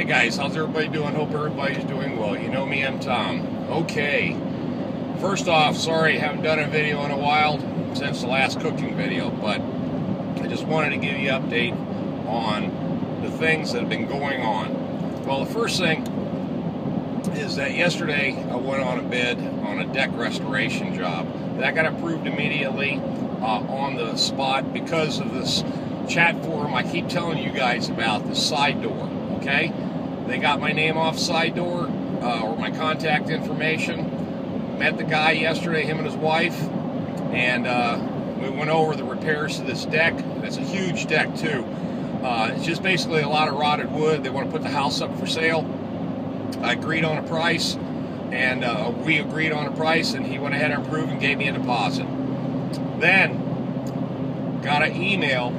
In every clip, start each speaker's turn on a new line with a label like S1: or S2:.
S1: Hey guys, how's everybody doing? Hope everybody's doing well. You know me, I'm Tom. Okay, first off, sorry I haven't done a video in a while since the last cooking video, but I just wanted to give you an update on the things that have been going on. Well, the first thing is that yesterday I went on a bid on a deck restoration job. That got approved immediately on the spot because of this chat forum I keep telling you guys about, the side door. Okay, they got my name off side door or my contact information. Met the guy yesterday, him and his wife, and we went over the repairs to this deck. It's a huge deck too. It's just basically a lot of rotted wood. They want to put the house up for sale. I agreed on a price, and we agreed on a price, and he went ahead and approved and gave me a deposit. Then got an email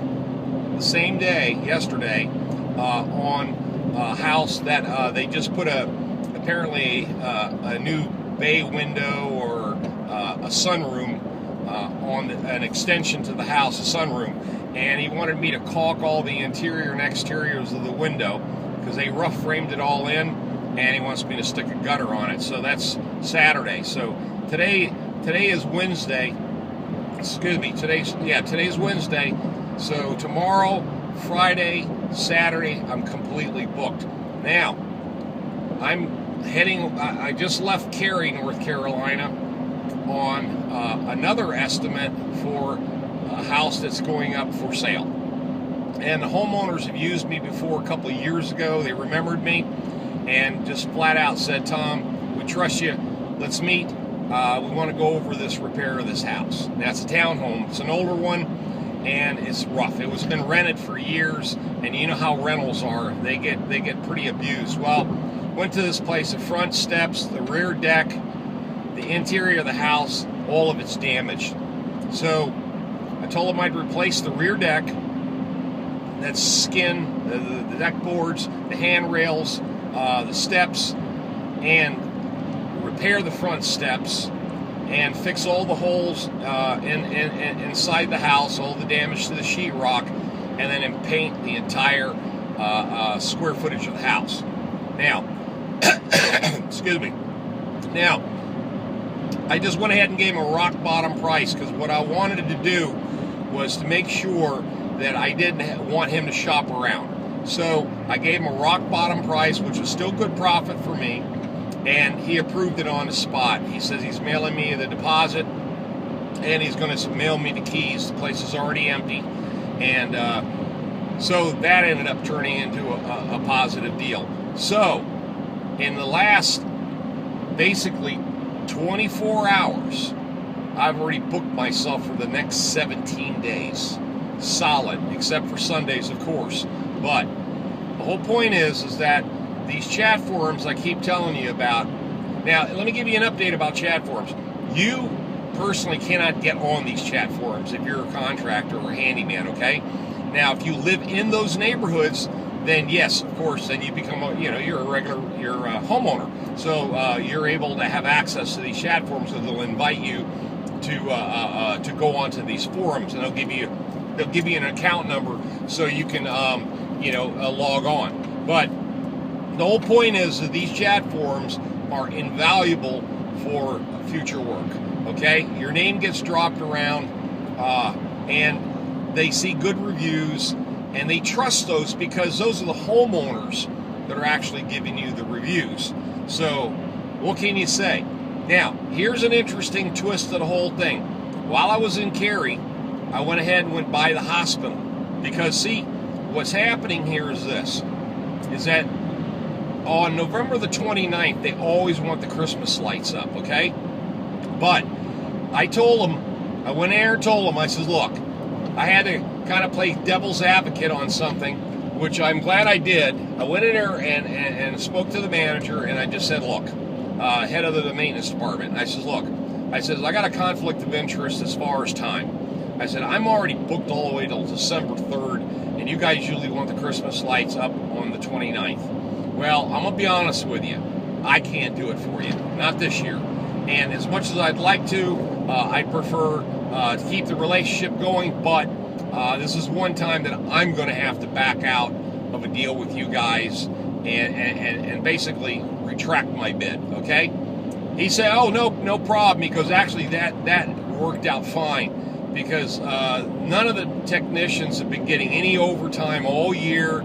S1: the same day, yesterday, on a house that they just put apparently a new bay window or a sunroom on an extension to the house, a sunroom, and he wanted me to caulk all the interior and exteriors of the window because they rough framed it all in, and he wants me to stick a gutter on it. So that's Saturday. So today is Wednesday. Excuse me. Today's Wednesday. So tomorrow, Friday, Saturday, I'm completely booked. Now, I just left Cary, North Carolina, on another estimate for a house that's going up for sale. And the homeowners have used me before a couple of years ago. They remembered me and just flat out said, Tom, we trust you. Let's meet. We want to go over this repair of this house. That's a townhome. It's an older one, and it's rough. It was been rented for years, and you know how rentals are. They get pretty abused. Well, went to this place, the front steps, the rear deck, the interior of the house, all of it's damaged. So I told them I'd replace the rear deck, that's skin, the deck boards, the handrails, the steps, and repair the front steps and fix all the holes inside the house, all the damage to the sheetrock, and then paint the entire square footage of the house. Now, excuse me. Now, I just went ahead and gave him a rock bottom price because what I wanted to do was to make sure that I didn't want him to shop around. So I gave him a rock bottom price, which was still good profit for me, and he approved it on the spot. He says he's mailing me the deposit, and he's going to mail me the keys. The place is already empty, and so that ended up turning into a positive deal. So in the last basically 24 hours, I've already booked myself for the next 17 days. Solid, except for Sundays, of course. But the whole point is that these chat forums I keep telling you about. Now, let me give you an update about chat forums. You personally cannot get on these chat forums if you're a contractor or a handyman, okay? Now, if you live in those neighborhoods, then yes, of course, then you become you're a homeowner. So you're able to have access to these chat forums, so they'll invite you to go onto these forums, and they'll give you an account number so you can log on. But the whole point is that these chat forums are invaluable for future work. Okay, your name gets dropped around, and they see good reviews, and they trust those because those are the homeowners that are actually giving you the reviews. So what can you say? Now, here's an interesting twist to the whole thing. While I was in Cary, I went ahead and went by the hospital because, see, what's happening here is this, is that on November the 29th, they always want the Christmas lights up, okay? But I told them, I went in there and told them, I says, look, I had to kind of play devil's advocate on something, which I'm glad I did. I went in there and spoke to the manager, and I just said, look, head of the maintenance department, and I says, look, I got a conflict of interest as far as time. I said, I'm already booked all the way till December 3rd, and you guys usually want the Christmas lights up on the 29th. Well, I'm going to be honest with you. I can't do it for you. Not this year. And as much as I'd like to, I'd prefer to keep the relationship going, but this is one time that I'm going to have to back out of a deal with you guys and basically retract my bid, okay? He said, oh, no problem, because actually that worked out fine, because none of the technicians have been getting any overtime all year.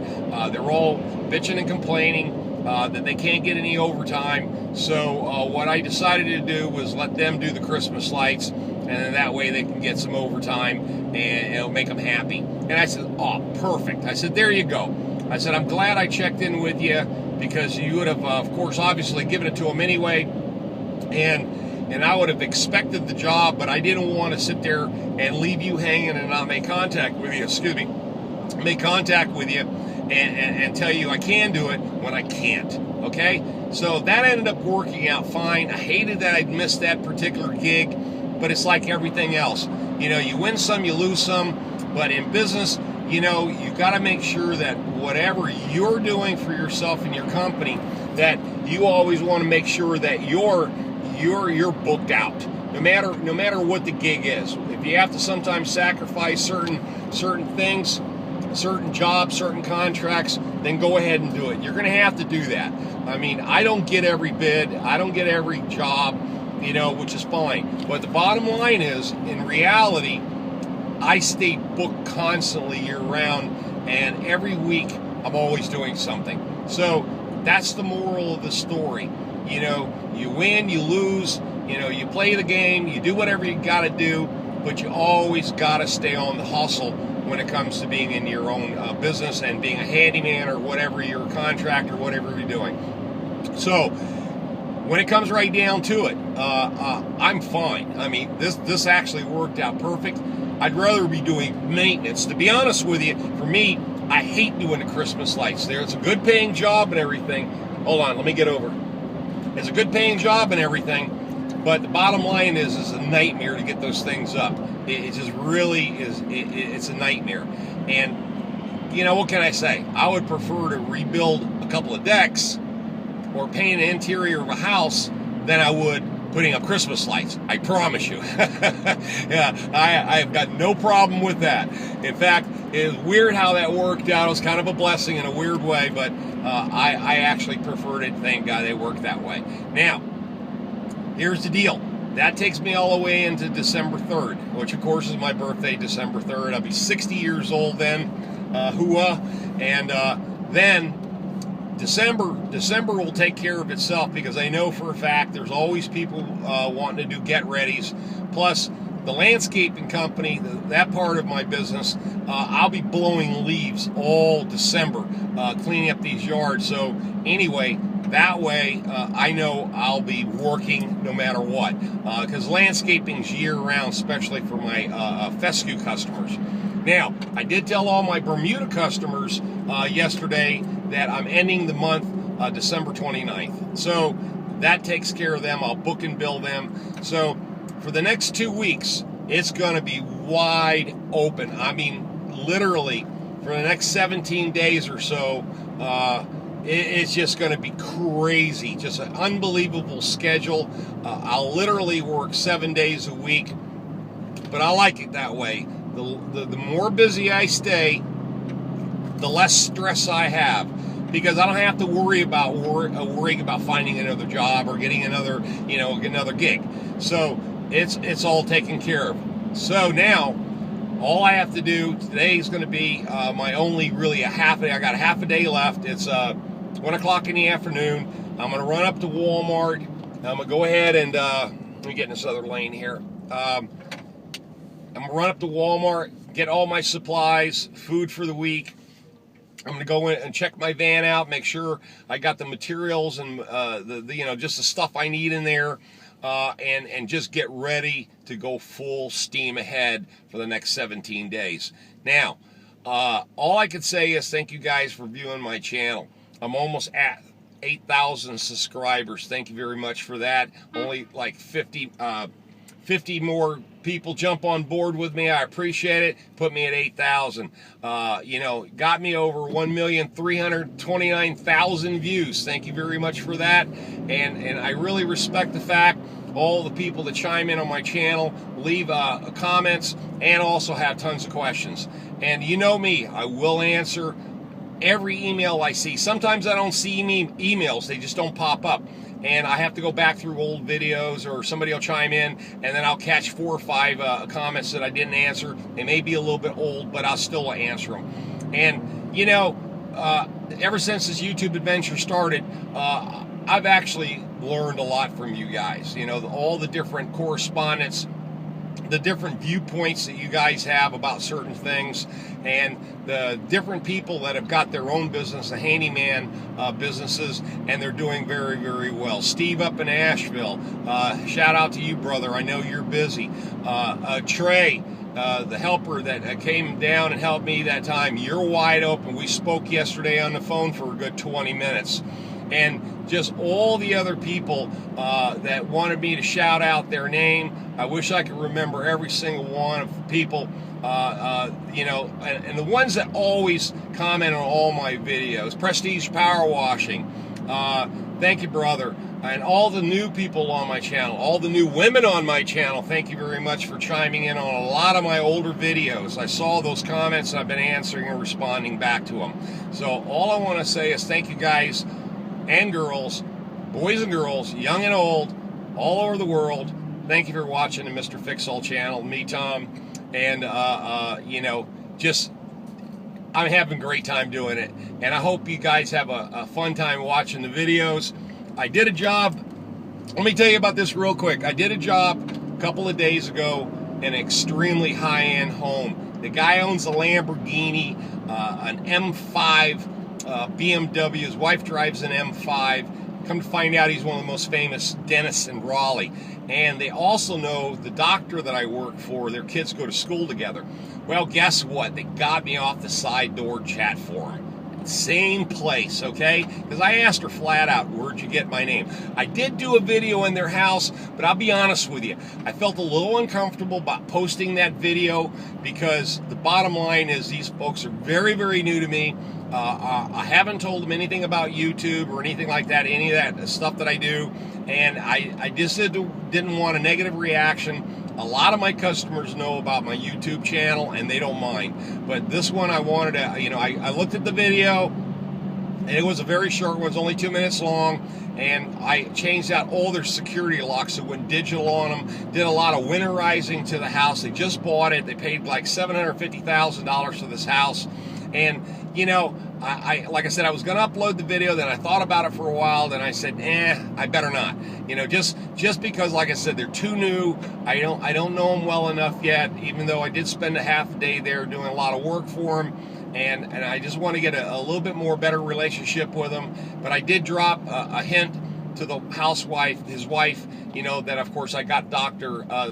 S1: They're all bitching and complaining that they can't get any overtime. So what I decided to do was let them do the Christmas lights, and then that way they can get some overtime, and it'll make them happy. And I said, oh, perfect. I said, there you go. I said, I'm glad I checked in with you, because you would have, of course, obviously given it to them anyway, and I would have expected the job, but I didn't want to sit there and leave you hanging and not make contact with you, make contact with you and tell you I can do it when I can't, okay? So that ended up working out fine. I hated that I'd missed that particular gig, but it's like everything else. You know, you win some, you lose some, but in business, you know, you got to make sure that whatever you're doing for yourself and your company, that you always want to make sure that you're booked out, no matter what the gig is. If you have to sometimes sacrifice certain things, certain jobs, certain contracts, then go ahead and do it. You're going to have to do that. I mean, I don't get every bid, I don't get every job, you know, which is fine. But the bottom line is, in reality, I stay booked constantly year-round, and every week I'm always doing something. So that's the moral of the story. You know, you win, you lose, you know, you play the game, you do whatever you got to do, but you always got to stay on the hustle when it comes to being in your own business and being a handyman or whatever, you're a contractor, whatever you're doing. So when it comes right down to it, I'm fine. I mean, this actually worked out perfect. I'd rather be doing maintenance. To be honest with you, for me, I hate doing the Christmas lights there. It's a good paying job and everything. Hold on, let me get over. It's a good paying job and everything, but the bottom line is it's a nightmare to get those things up. It just really is, it's a nightmare. And, you know, what can I say? I would prefer to rebuild a couple of decks or paint an interior of a house than I would putting up Christmas lights. I promise you. Yeah, I have got no problem with that. In fact, it was weird how that worked out. It was kind of a blessing in a weird way, but I actually preferred it. Thank God it worked that way. Now, here's the deal. That takes me all the way into December 3rd, which of course is my birthday, December 3rd. I'll be 60 years old then, and then December will take care of itself, because I know for a fact there's always people wanting to do get-readies. Plus, the landscaping company, that part of my business, I'll be blowing leaves all December, cleaning up these yards. So anyway, that way I know I'll be working no matter what, because landscaping's year-round, especially for my fescue customers. Now, I did tell all my Bermuda customers yesterday that I'm ending the month December 29th. So that takes care of them. I'll book and bill them. So for the next 2 weeks, it's going to be wide open. I mean, literally, for the next 17 days or so, it's just going to be crazy. Just an unbelievable schedule. I'll literally work 7 days a week, but I like it that way. The more busy I stay, the less stress I have, because I don't have to worrying about finding another job or getting another gig. So it's all taken care of. So now all I have to do today is going to be my only really a half day. I got a half a day left. It's 1 o'clock in the afternoon. I'm going to run up to Walmart. I'm going to go ahead and let me get in this other lane here. I'm going to run up to Walmart, get all my supplies, food for the week. I'm going to go in and check my van out, make sure I got the materials and just the stuff I need in there, and just get ready to go full steam ahead for the next 17 days. Now, all I could say is thank you guys for viewing my channel. I'm almost at 8,000 subscribers. Thank you very much for that. Only like 50 more people jump on board with me. I appreciate it. Put me at 8,000. Got me over 1,329,000 views. Thank you very much for that. And I really respect the fact all the people that chime in on my channel, leave comments, and also have tons of questions. And you know me, I will answer every email I see. Sometimes I don't see emails, they just don't pop up. And I have to go back through old videos, or somebody will chime in, and then I'll catch 4 or 5 comments that I didn't answer. They may be a little bit old, but I'll still answer them. And, you know, ever since this YouTube adventure started, I've actually learned a lot from you guys. You know, all the different correspondence, the different viewpoints that you guys have about certain things, and the different people that have got their own business, the handyman businesses, and they're doing very, very well. Steve up in Asheville, shout out to you, brother. I know you're busy. Trey, the helper that came down and helped me that time, you're wide open. We spoke yesterday on the phone for a good 20 minutes. And just all the other people that wanted me to shout out their name. I wish I could remember every single one of the people, you know, and the ones that always comment on all my videos. Prestige Power Washing, thank you, brother. And all the new people on my channel, all the new women on my channel, thank you very much for chiming in on a lot of my older videos. I saw those comments, and I've been answering and responding back to them. So all I want to say is thank you guys and girls, boys and girls, young and old, all over the world. Thank you for watching the Mr. Fix-All channel, me, Tom, and you know, just I'm having a great time doing it, and I hope you guys have a fun time watching the videos. I did a job. Let me tell you about this real quick. I did a job a couple of days ago in an extremely high-end home. The guy owns a Lamborghini, an M5 BMW. His wife drives an M5. Come to find out, he's one of the most famous dentists in Raleigh. And they also know the doctor that I work for. Their kids go to school together. Well, guess what? They got me off the side door chat forum. Same place, okay? Because I asked her flat out, where'd you get my name? I did do a video in their house, but I'll be honest with you, I felt a little uncomfortable about posting that video, because the bottom line is these folks are very, very new to me. I haven't told them anything about YouTube or anything like that, any of that stuff that I do, and I just didn't want a negative reaction. A lot of my customers know about my YouTube channel, and they don't mind. But this one I wanted to, you know, I looked at the video, and it was a very short one. It was only 2 minutes long, and I changed out all their security locks. It went digital on them. Did a lot of winterizing to the house. They just bought it. They paid like $750,000 for this house. And, you know, like I said, I was going to upload the video, then I thought about it for a while, then I said, I better not. You know, just because, like I said, they're too new. I don't know them well enough yet, even though I did spend a half a day there doing a lot of work for them. And I just want to get a little bit more better relationship with them. But I did drop a hint to the housewife, his wife, you know, that of course I got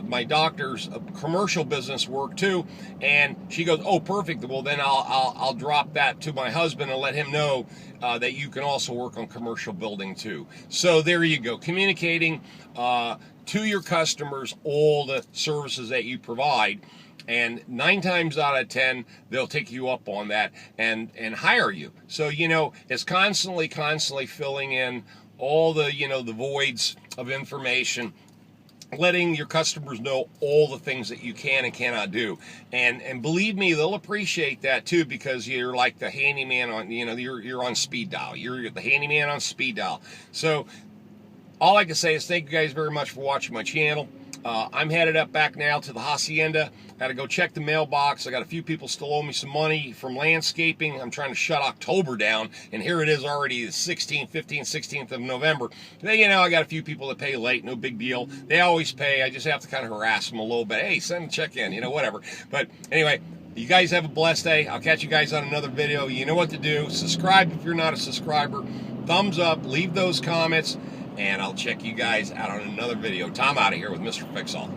S1: my doctor's commercial business work too, and she goes, oh, perfect, well then I'll drop that to my husband and let him know that you can also work on commercial building too. So there you go, communicating to your customers all the services that you provide, and 9 times out of 10 they'll take you up on that and hire you. So, you know, it's constantly filling in all the, you know, the voids of information, letting your customers know all the things that you can and cannot do. And believe me, they'll appreciate that too, because you're like the handyman on, you know, you're on speed dial. You're the handyman on speed dial. So all I can say is thank you guys very much for watching my channel. I'm headed up back now to the hacienda. Got to go check the mailbox. I got a few people still owe me some money from landscaping. I'm trying to shut October down, and here it is already the 16th, 15th, 16th of November. Then, you know, I got a few people that pay late, no big deal. They always pay. I just have to kind of harass them a little bit. Hey, send a check in, you know, whatever. But anyway, you guys have a blessed day. I'll catch you guys on another video. You know what to do. Subscribe if you're not a subscriber. Thumbs up. Leave those comments. And I'll check you guys out on another video. Tom out of here with Mr. Fix-All.